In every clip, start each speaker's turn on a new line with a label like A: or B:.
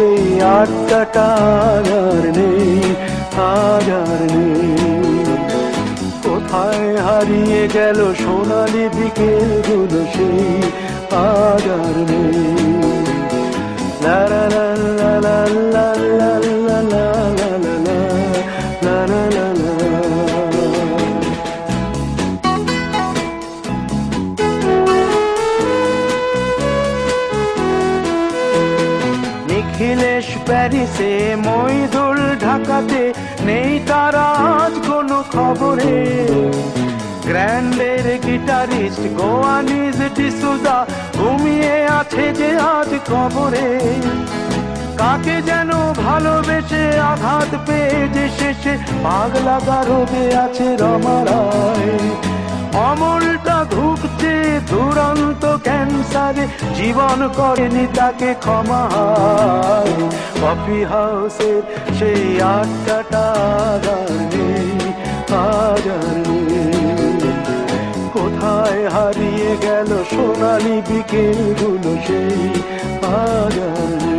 A: সেই আড্ডাটা আর নেই, আজ আর নেই। কোথায় হারিয়ে গেল সোনালি বিকেলগুলো সেই আজ আর নেই। লা লা লা লা লা লা লা লা লা লা লা লা লা। নিখিলেশ প্যারিসে, মইদুল ঢাকাতে, নেই তারা আজ কোনো খবরে। গ্র্যান্ডের গিটারিস্ট গোয়ানিজ ডিসুজা ঘুমিয়ে আছে যে আজ কবরে। কাকে যেন ভালোবেসে আঘাত পেয়ে যে শেষে পাগলা গারদে আছে রমা রায়। অমলটা ধুকছে দুরন্ত ক্যান্সারে, জীবন করেনি তাকে ক্ষমা। কফি হাউসের সেই আড্ডাটা আর নেই, আজ আর নেই। কোথায় হারিয়ে গেল সোনালি বিকেলগুলো সেই আজ আর নেই।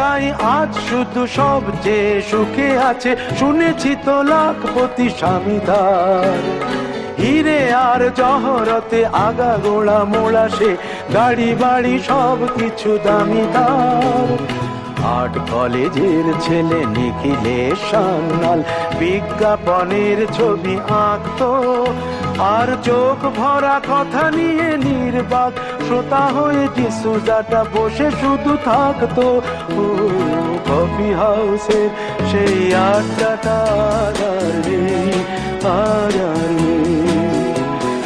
A: তাই আজ শুধু সবচেয়ে সুখে আছে, শুনেছি তো লাখপতি স্বামীদার। হিরে আর জহরতে আগা গোড়া মোড়া সে, গাড়ি বাড়ি সব কিছু দামিদার। আর্ট কলেজের ছেলে নিখিলেশ সান্যাল বিজ্ঞাপনের ছবি আঁকতো, আর চোখ ভরা কথা নিয়ে নির্বাক শ্রোতা হয়ে ডিসুজাটা বসে শুধু থাকতো। কফি হাউসের সেই আড্ডাটা আর নেই, আজ আর নেই।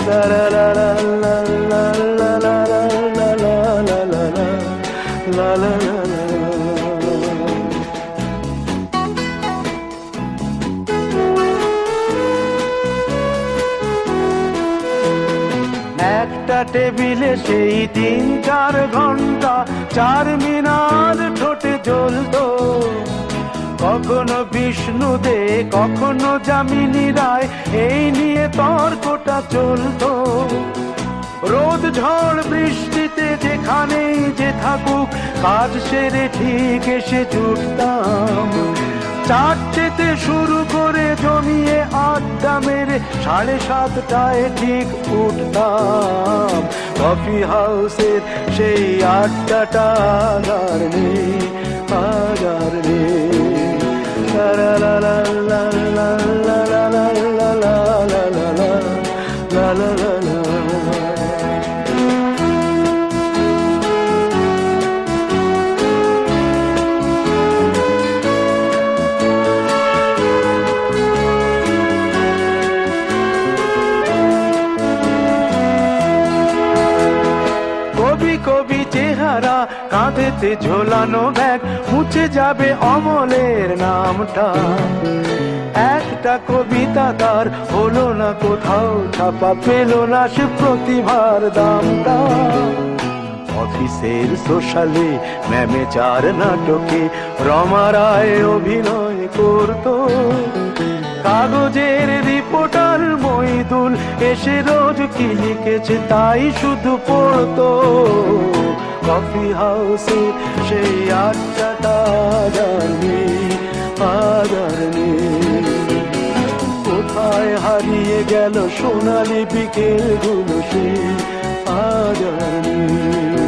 A: লা লা লা লা লা লা লা লা লা লা লা লা লা লা লা। একটা টেবিলে সেই 3-4 ঘন্টা চারমিনার ঠোঁটে জ্বলতো। কখনো বিষ্ণু দে, কখনো যামিনী রায়, এই নিয়ে তর্কটা চলতো। রোদ ঝড় বৃষ্টিতে যেখানেই যে থাকুক, কাজ সেরে ঠিক এসে জুটতাম। 4টেতে শুরু করে জমিয়ে আড্ডা মেরে 7:30টায় ঠিক উঠতাম। কফি হাউসের সেই আড্ডাটা আর নেই, আজ আর নেই। লা লা লা লা লা লা লা লা লা লা লা লা লা লা লা। কবি চেহারা, কাঁধেতে ঝোলানো ব্যাগ, মুছে যাবে অমলের নামটা। একটা কবিতা তার হলো না কোথাও ছাপা, পেল না সে প্রতিভার দামটা। অফিসের সোশ্যালে, ম্যামেচার নাটকে রমা রায় অভিনয় করতো। কাগজের রিপোর্টার মইদুল এসে রোজ কি লিখেছে তাই শুধু পড়তো। কফি হাউসে সেই আড্ডাটা আর নেই, আজ আর নেই। কোথায় হারিয়ে গেল সোনালি বিকেলগুলো সেই আজ আর নেই।